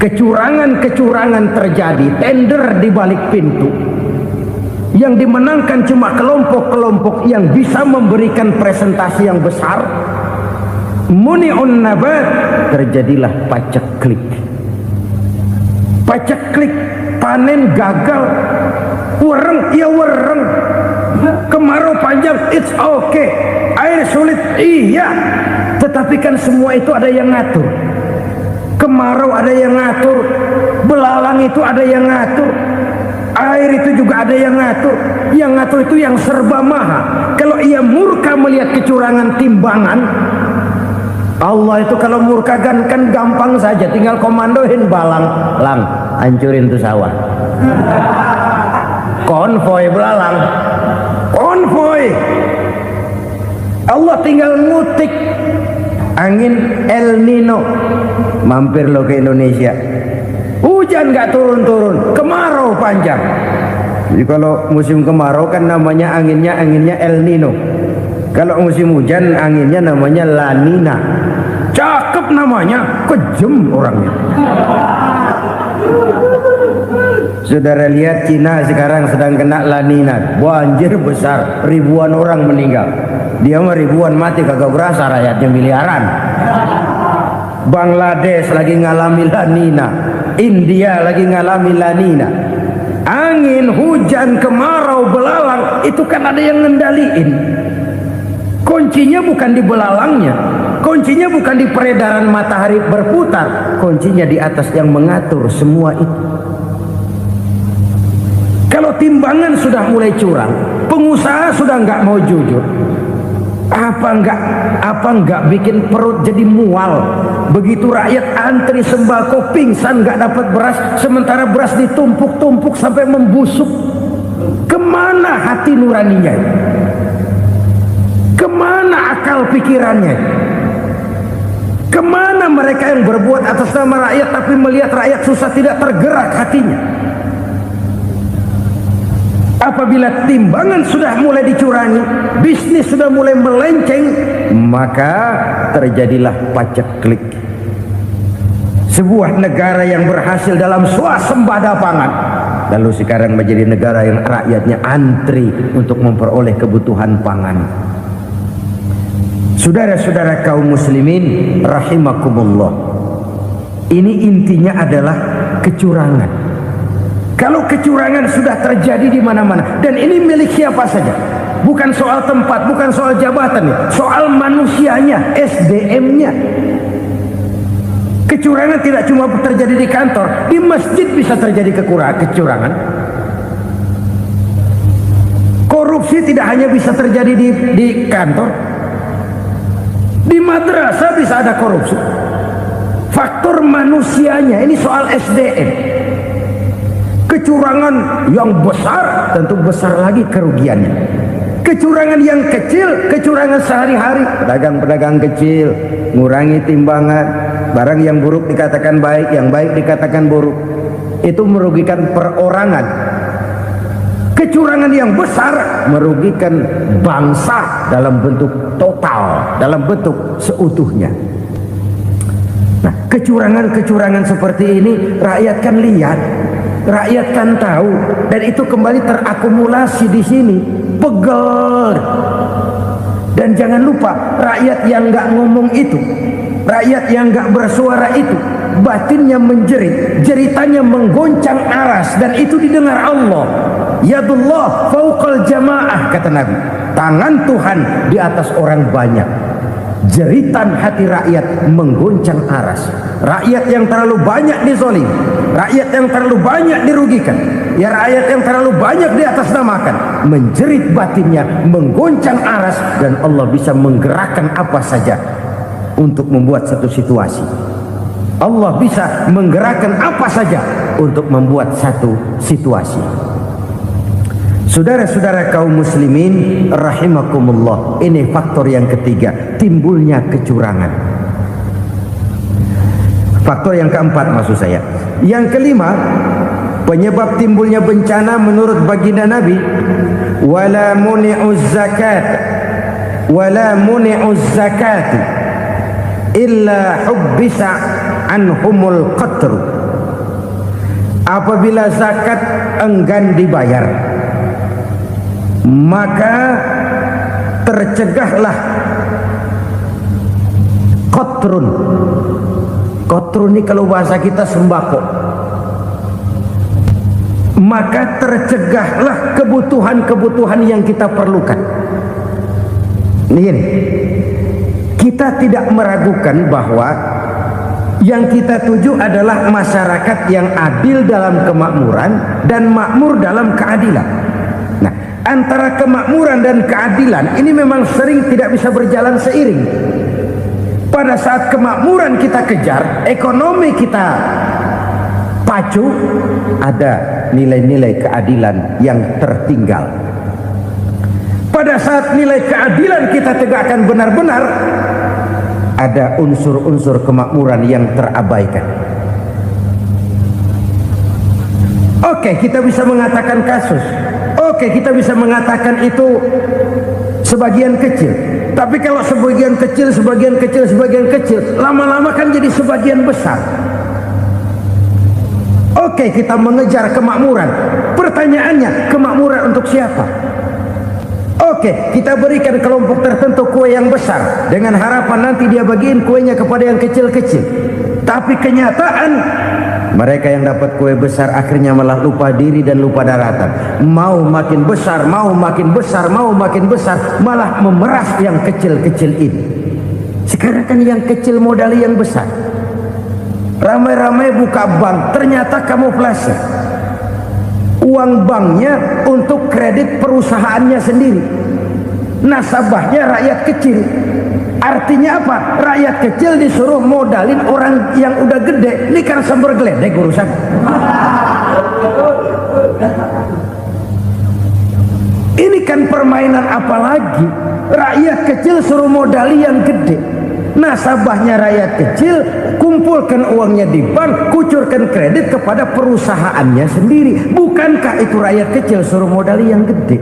kecurangan-kecurangan terjadi, tender di balik pintu, yang dimenangkan cuma kelompok-kelompok yang bisa memberikan presentasi yang besar, muni'un nabat, terjadilah paceklik. Paceklik, panen gagal, wereng, ya wereng, kemarau panjang, it's okay, air sulit, iya, tetapi kan semua itu ada yang ngatur. Kemarau ada yang ngatur, belalang itu ada yang ngatur, air itu juga ada yang ngatur. Yang ngatur itu yang serba maha. Kalau ia murka melihat kecurangan timbangan, Allah itu kalau murka kan gampang saja, tinggal komandoin balang, lang, hancurin tuh sawah. Konvoy belalang, konvoy. Allah tinggal ngutik angin El Nino, mampir lo ke Indonesia. Hujan nggak turun-turun, kemarau panjang. Jadi kalau musim kemarau kan namanya anginnya El Nino. Kalau musim hujan anginnya namanya La Nina. Cakep namanya, kejem orangnya. Saudara lihat Cina sekarang sedang kena La Nina, banjir besar, ribuan orang meninggal. Dia mah ribuan mati kagak berasa, rakyatnya miliaran. Bangladesh lagi ngalami lanina, India lagi ngalami lanina. Angin, hujan, kemarau, belalang, itu kan ada yang ngendaliin. Kuncinya bukan di belalangnya, kuncinya bukan di peredaran matahari berputar, kuncinya di atas yang mengatur semua itu. Kalau timbangan sudah mulai curang, pengusaha sudah nggak mau jujur, apa nggak bikin perut jadi mual. Begitu rakyat antri sembako pingsan nggak dapat beras, sementara beras ditumpuk-tumpuk sampai membusuk. Kemana hati nuraninya? Kemana akal pikirannya? Kemana mereka yang berbuat atas nama rakyat tapi melihat rakyat susah tidak tergerak hatinya? Apabila timbangan sudah mulai dicurangi, bisnis sudah mulai melenceng, maka terjadilah paceklik. Sebuah negara yang berhasil dalam swasembada pangan, lalu sekarang menjadi negara yang rakyatnya antri untuk memperoleh kebutuhan pangan. Saudara-saudara kaum muslimin rahimakumullah, ini intinya adalah kecurangan. Kalau kecurangan sudah terjadi di mana-mana, dan ini milik siapa saja, bukan soal tempat, bukan soal jabatan, soal manusianya, SDM-nya. Kecurangan tidak cuma terjadi di kantor, di masjid bisa terjadi kecurangan. Korupsi tidak hanya bisa terjadi di kantor, di madrasah bisa ada korupsi. Faktor manusianya, ini soal SDM. Kecurangan yang besar tentu besar lagi kerugiannya. Kecurangan yang kecil, kecurangan sehari-hari, pedagang-pedagang kecil ngurangi timbangan, barang yang buruk dikatakan baik, yang baik dikatakan buruk, itu merugikan perorangan. Kecurangan yang besar merugikan bangsa dalam bentuk total, dalam bentuk seutuhnya. Nah, kecurangan-kecurangan seperti ini rakyat kan lihat, rakyat kan tahu, dan itu kembali terakumulasi di sini, pegel. Dan jangan lupa, rakyat yang nggak ngomong itu, rakyat yang nggak bersuara itu, batinnya menjerit, jeritannya menggoncang aras, dan itu didengar Allah. Yadullah fauqal jamaah, kata Nabi, tangan Tuhan di atas orang banyak. Jeritan hati rakyat menggoncang aras. Rakyat yang terlalu banyak dizolim, rakyat yang terlalu banyak dirugikan, ya rakyat yang terlalu banyak di atas namakan, menjerit batinnya, menggoncang aras, dan Allah bisa menggerakkan apa saja untuk membuat satu situasi. Allah bisa menggerakkan apa saja untuk membuat satu situasi. Saudara-saudara kaum muslimin rahimakumullah, ini faktor yang ketiga, timbulnya kecurangan. Faktor yang keempat maksud saya. Yang kelima, penyebab timbulnya bencana menurut baginda Nabi, wala muni'uz zakat wala muni'uz zakat illa hubbisa anhumul qatr. Apabila zakat enggan dibayar, maka tercegahlah qatrun. Qatrun ini kalau bahasa kita sembako. Maka tercegahlah kebutuhan-kebutuhan yang kita perlukan. Ini kita tidak meragukan bahwa yang kita tuju adalah masyarakat yang adil dalam kemakmuran dan makmur dalam keadilan. Nah, antara kemakmuran dan keadilan ini memang sering tidak bisa berjalan seiring. Pada saat kemakmuran kita kejar, ekonomi kita pacu, ada nilai-nilai keadilan yang tertinggal. Pada saat nilai keadilan kita tegakkan benar-benar, ada unsur-unsur kemakmuran yang terabaikan. Oke, kita bisa mengatakan kasus. Oke, kita bisa mengatakan itu sebagian kecil. Tapi kalau sebagian kecil, lama-lama kan jadi sebagian besar. Oke, kita mengejar kemakmuran. Pertanyaannya, kemakmuran untuk siapa? Oke, kita berikan kelompok tertentu kue yang besar dengan harapan nanti dia bagiin kuenya kepada yang kecil-kecil. Tapi kenyataan mereka yang dapat kue besar akhirnya malah lupa diri dan lupa daratan. Mau makin besar, mau makin besar, mau makin besar, malah memeras yang kecil-kecil ini. Sekarang kan yang kecil modali yang besar. Ramai-ramai buka bank, ternyata kamuflase. Uang banknya untuk kredit perusahaannya sendiri. Nasabahnya rakyat kecil. Artinya apa? Rakyat kecil disuruh modalin orang yang udah gede. Ini kan sumber geledek urusan. Ini kan permainan apa lagi? Rakyat kecil suruh modali yang gede. Nasabahnya rakyat kecil, kumpulkan uangnya di bank, kucurkan kredit kepada perusahaannya sendiri. Bukankah itu rakyat kecil suruh modali yang gede?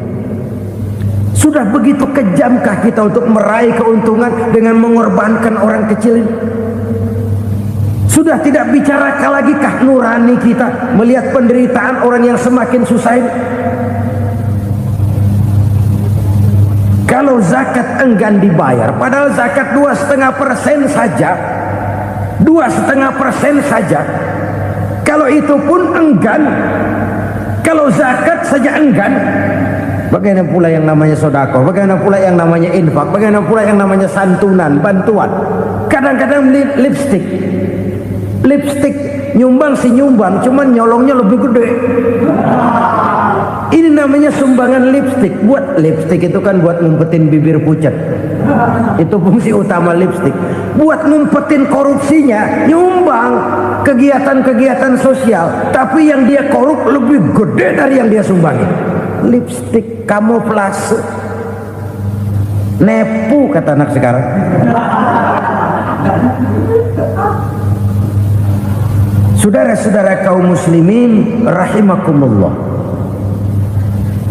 Sudah begitu kejamkah kita untuk meraih keuntungan dengan mengorbankan orang kecil ini? Sudah tidak bicara lagi kah nurani kita melihat penderitaan orang yang semakin susah ini? Kalau zakat enggan dibayar, padahal zakat 2,5% saja, 2,5% saja. Kalau itu pun enggan, kalau zakat saja enggan, bagaimana pula yang namanya sodako, bagaimana pula yang namanya infak, bagaimana pula yang namanya santunan, bantuan. Kadang-kadang lipstick nyumbang si nyumbang, cuman nyolongnya lebih gede. Ini namanya sumbangan lipstick. Buat lipstick itu kan buat ngumpetin bibir pucat. Itu fungsi utama lipstick. Buat ngumpetin korupsinya, nyumbang kegiatan-kegiatan sosial. Tapi yang dia korup lebih gede dari yang dia sumbangin. Lipstick kamuflase. Nepu kata anak sekarang. Saudara-saudara kaum muslimin rahimakumullah.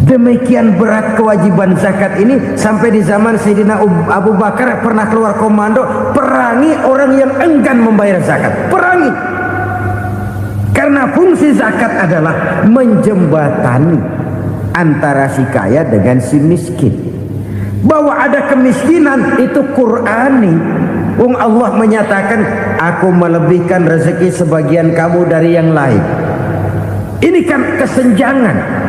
Demikian berat kewajiban zakat ini sampai di zaman Sayyidina Abu Bakar pernah keluar komando perangi orang yang enggan membayar zakat. Perangi. Karena fungsi zakat adalah menjembatani antara si kaya dengan si miskin. Bahwa ada kemiskinan itu Qur'ani. Allah menyatakan, aku melebihkan rezeki sebagian kamu dari yang lain. Ini kan kesenjangan.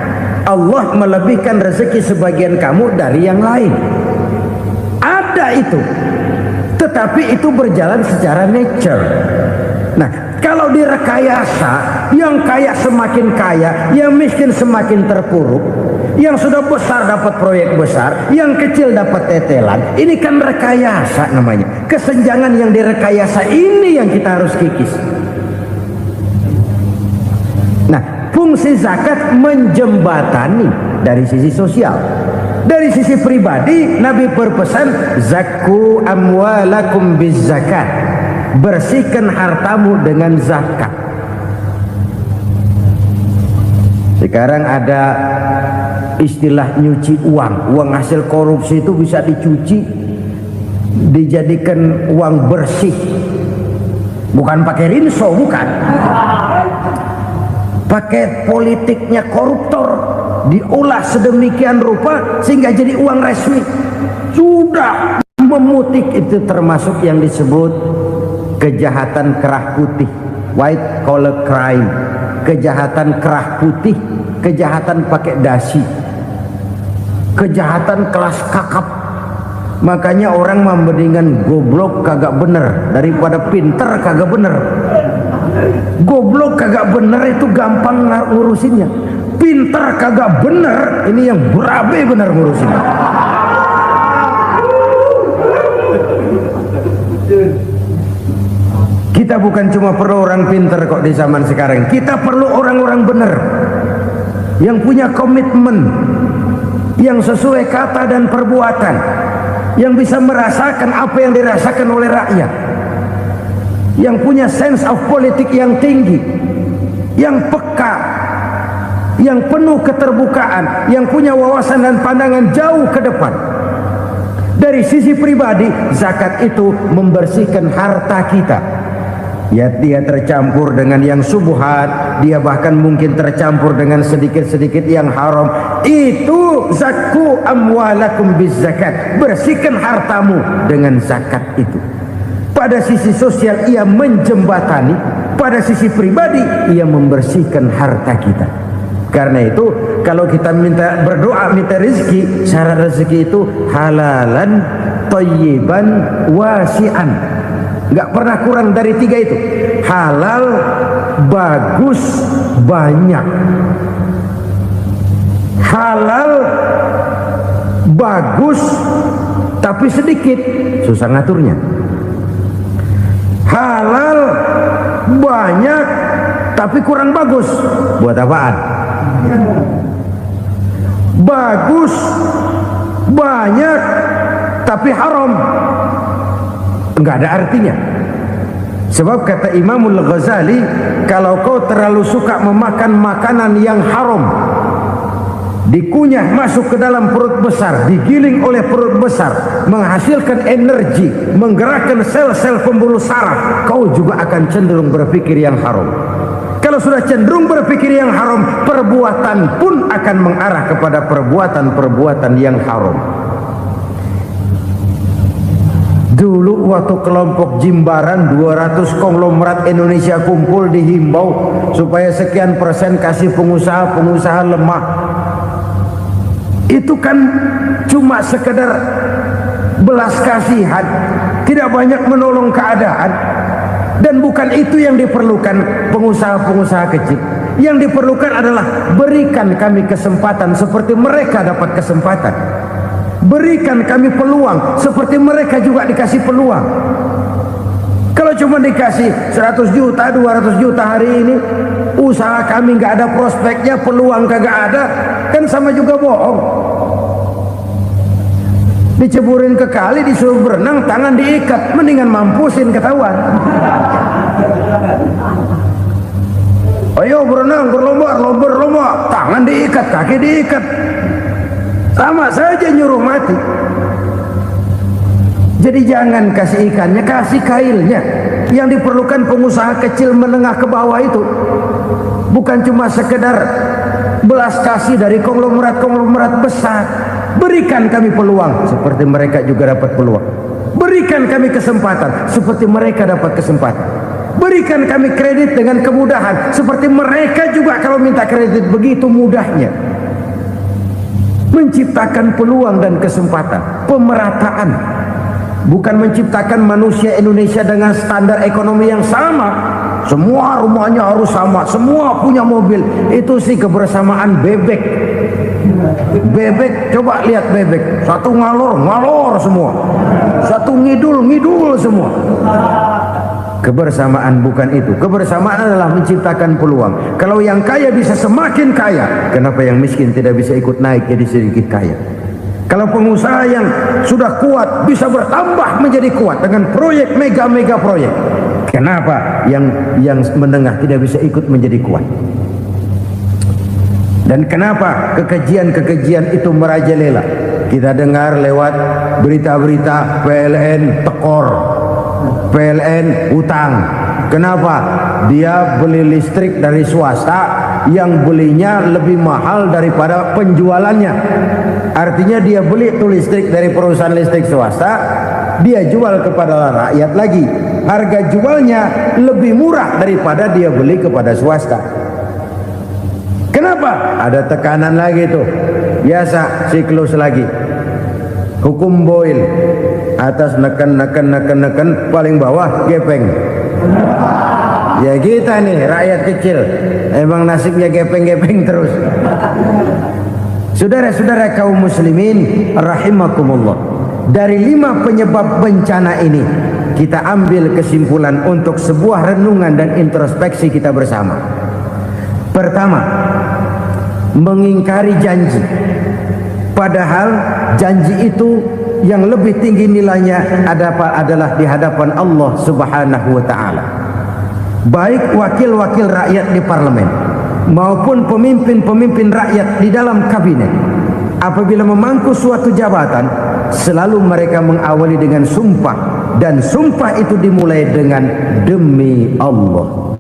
Allah melebihkan rezeki sebagian kamu dari yang lain. Ada itu. Tetapi itu berjalan secara nature. Nah, kalau direkayasa, yang kaya semakin kaya, yang miskin semakin terpuruk, yang sudah besar dapat proyek besar, yang kecil dapat tetelan. Ini kan rekayasa namanya. Kesenjangan yang direkayasa ini yang kita harus kikis. Nah, fungsi zakat menjembatani dari sisi sosial. Dari sisi pribadi, Nabi berpesan, zakku amwalakum biz zakat. Bersihkan hartamu dengan zakat. Sekarang ada istilah nyuci uang. Uang hasil korupsi itu bisa dicuci, dijadikan uang bersih. Bukan pakai rinso, bukan. Pakai politiknya koruptor, diolah sedemikian rupa sehingga jadi uang resmi. Sudah memutik, itu termasuk yang disebut kejahatan kerah putih, white collar crime. Kejahatan kerah putih, kejahatan pakai dasi, kejahatan kelas kakap. Makanya orang mendingan goblok kagak bener daripada pinter kagak bener. Goblok kagak bener itu gampang ngurusinnya. Pinter kagak bener, ini yang berabe bener ngurusinnya. Kita bukan cuma perlu orang pinter kok di zaman sekarang. Kita perlu orang-orang bener yang punya komitmen, yang sesuai kata dan perbuatan, yang bisa merasakan apa yang dirasakan oleh rakyat, yang punya sense of politik yang tinggi, yang peka, yang penuh keterbukaan, yang punya wawasan dan pandangan jauh ke depan. Dari sisi pribadi, zakat itu membersihkan harta kita. Ya, dia tercampur dengan yang subhat, dia bahkan mungkin tercampur dengan sedikit-sedikit yang haram. Itu zakku Zakku amwalakum bizzakat. Bersihkan hartamu dengan zakat itu. Pada sisi sosial ia menjembatani, pada sisi pribadi ia membersihkan harta kita. Karena itu kalau kita minta berdoa minta rezeki, syarat rezeki itu halalan thayyiban wasi'an. Enggak pernah kurang dari 3 itu. Halal, bagus, banyak. Halal, bagus, tapi sedikit, susah ngaturnya. Halal, banyak, tapi kurang bagus. Buat apaan? Bagus, banyak, tapi haram. Enggak ada artinya. Sebab kata Imamul Ghazali, kalau kau terlalu suka memakan makanan yang haram, dikunyah masuk ke dalam perut besar, digiling oleh perut besar, menghasilkan energi, menggerakkan sel-sel pembuluh saraf, kau juga akan cenderung berpikir yang haram. Kalau sudah cenderung berpikir yang haram, perbuatan pun akan mengarah kepada perbuatan-perbuatan yang haram. Dulu waktu kelompok Jimbaran 200 konglomerat Indonesia kumpul, dihimbau supaya sekian persen kasih pengusaha-pengusaha lemah. Itu kan cuma sekedar belas kasihan, tidak banyak menolong keadaan. Dan bukan itu yang diperlukan pengusaha-pengusaha kecil. Yang diperlukan adalah berikan kami kesempatan seperti mereka dapat kesempatan. Berikan kami peluang seperti mereka juga dikasih peluang. Kalau cuma dikasih 100 juta, 200 juta hari ini, usaha kami nggak ada prospeknya, peluang kagak ada, kan sama juga bohong. Diceburin ke kali, disuruh berenang, tangan diikat, mendingan mampusin ketahuan. Ayo berenang, berlomba, tangan diikat, kaki diikat, sama saja nyuruh mati. Jadi jangan kasih ikannya, kasih kailnya. Yang diperlukan pengusaha kecil menengah ke bawah itu bukan cuma sekedar belas kasih dari konglomerat-konglomerat besar. Berikan kami peluang seperti mereka juga dapat peluang. Berikan kami kesempatan seperti mereka dapat kesempatan. Berikan kami kredit dengan kemudahan seperti mereka juga kalau minta kredit begitu mudahnya. Menciptakan peluang dan kesempatan, pemerataan. Bukan menciptakan manusia Indonesia dengan standar ekonomi yang sama. Semua rumahnya harus sama, semua punya mobil. Itu sih kebersamaan bebek. Bebek, coba lihat bebek. Satu ngalor semua. Satu ngidul semua. Kebersamaan bukan itu. Kebersamaan adalah menciptakan peluang. Kalau yang kaya bisa semakin kaya, kenapa yang miskin tidak bisa ikut naik jadi sedikit kaya? Kalau pengusaha yang sudah kuat bisa bertambah menjadi kuat dengan proyek mega proyek, kenapa yang menengah tidak bisa ikut menjadi kuat? Dan kenapa kekejian itu merajalela? Kita dengar lewat berita-berita PLN tekor, PLN utang. Kenapa? Dia beli listrik dari swasta yang belinya lebih mahal daripada penjualannya. Artinya dia beli itu listrik dari perusahaan listrik swasta, dia jual kepada rakyat lagi. Harga jualnya lebih murah daripada dia beli kepada swasta. Kenapa? Ada tekanan lagi tuh. Biasa siklus lagi. Hukum Boyle. Atas neken, paling bawah gepeng. Ya kita nih rakyat kecil, emang nasibnya gepeng terus. Saudara-saudara kaum muslimin rahimakumullah, dari 5 penyebab bencana ini kita ambil kesimpulan untuk sebuah renungan dan introspeksi kita bersama. Pertama, mengingkari janji, padahal janji itu yang lebih tinggi nilainya adalah di hadapan Allah Subhanahu wa taala. Baik wakil-wakil rakyat di parlemen maupun pemimpin-pemimpin rakyat di dalam kabinet, apabila memangku suatu jabatan, selalu mereka mengawali dengan sumpah, dan sumpah itu dimulai dengan demi Allah.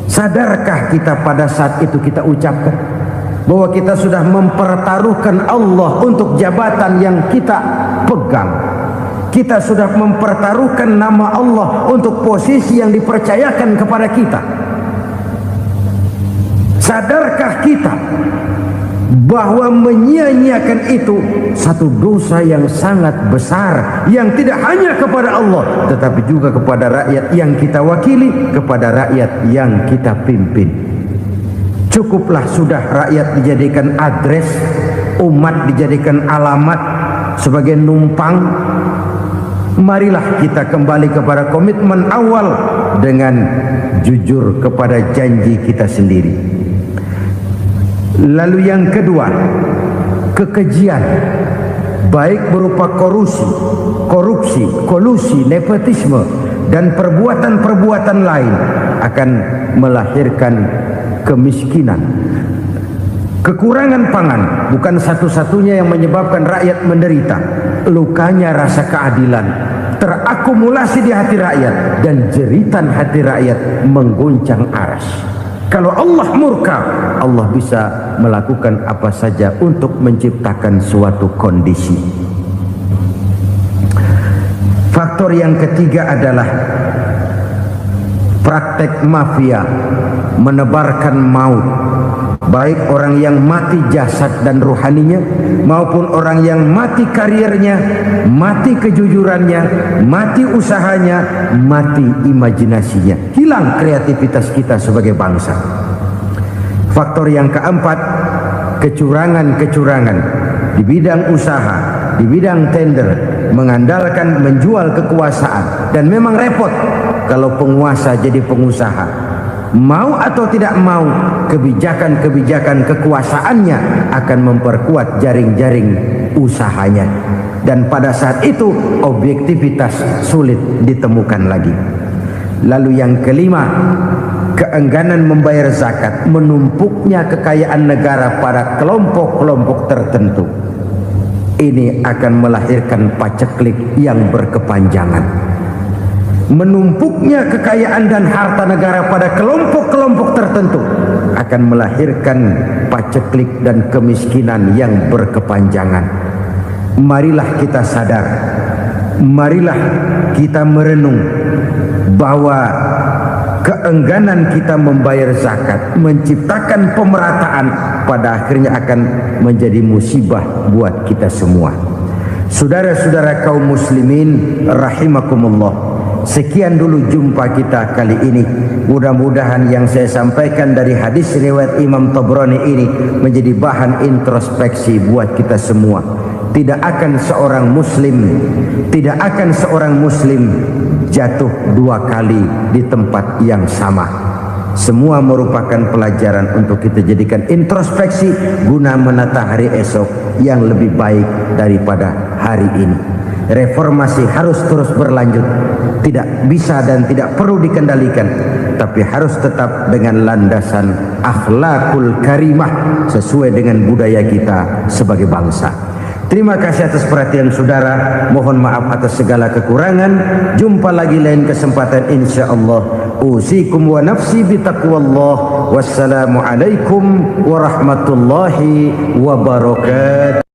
Sadarkah kita pada saat itu kita ucapkan bahwa kita sudah mempertaruhkan Allah untuk jabatan yang kita pegang. Kita sudah mempertaruhkan nama Allah untuk posisi yang dipercayakan kepada kita. Sadarkah kita bahwa menyia-nyiakan itu satu dosa yang sangat besar, yang tidak hanya kepada Allah tetapi juga kepada rakyat yang kita wakili, kepada rakyat yang kita pimpin. Cukuplah sudah rakyat dijadikan adres, umat dijadikan alamat sebagai numpang. Marilah kita kembali kepada komitmen awal dengan jujur kepada janji kita sendiri. Lalu yang kedua, kekejian, baik berupa korupsi, kolusi, nepotisme, dan perbuatan-perbuatan lain akan melahirkan kemiskinan. Kekurangan pangan bukan satu-satunya yang menyebabkan rakyat menderita. Lukanya rasa keadilan terakumulasi di hati rakyat, dan jeritan hati rakyat mengguncang aras. Kalau Allah murka, Allah bisa melakukan apa saja untuk menciptakan suatu kondisi. Faktor yang ketiga adalah praktek mafia menebarkan maut, baik orang yang mati jasad dan rohaninya maupun orang yang mati karirnya, mati kejujurannya, mati usahanya, mati imajinasinya. Hilang kreativitas kita sebagai bangsa. Faktor yang keempat, kecurangan-kecurangan di bidang usaha, di bidang tender, mengandalkan menjual kekuasaan. Dan memang repot kalau penguasa jadi pengusaha. Mau atau tidak mau, kebijakan-kebijakan kekuasaannya akan memperkuat jaring-jaring usahanya. Dan pada saat itu objektivitas sulit ditemukan lagi. Lalu yang kelima, keengganan membayar zakat, menumpuknya kekayaan negara pada kelompok-kelompok tertentu. Ini akan melahirkan paceklik yang berkepanjangan. Menumpuknya kekayaan dan harta negara pada kelompok-kelompok tertentu akan melahirkan paceklik dan kemiskinan yang berkepanjangan. Marilah kita sadar, marilah kita merenung bahwa keengganan kita membayar zakat, menciptakan pemerataan, pada akhirnya akan menjadi musibah buat kita semua. Saudara-saudara kaum muslimin rahimakumullah, sekian dulu jumpa kita kali ini. Mudah-mudahan yang saya sampaikan dari hadis riwayat Imam Tabrani ini menjadi bahan introspeksi buat kita semua. Tidak akan seorang muslim jatuh dua kali di tempat yang sama. Semua merupakan pelajaran untuk kita jadikan introspeksi guna menata hari esok yang lebih baik daripada hari ini. Reformasi harus terus berlanjut, tidak bisa dan tidak perlu dikendalikan, tapi harus tetap dengan landasan akhlakul karimah sesuai dengan budaya kita sebagai bangsa. Terima kasih atas perhatian saudara. Mohon maaf atas segala kekurangan. Jumpa lagi lain kesempatan insyaallah. Usikum wa nafsi bitaqwallah. Wassalamualaikum warahmatullahi wabarakatuh.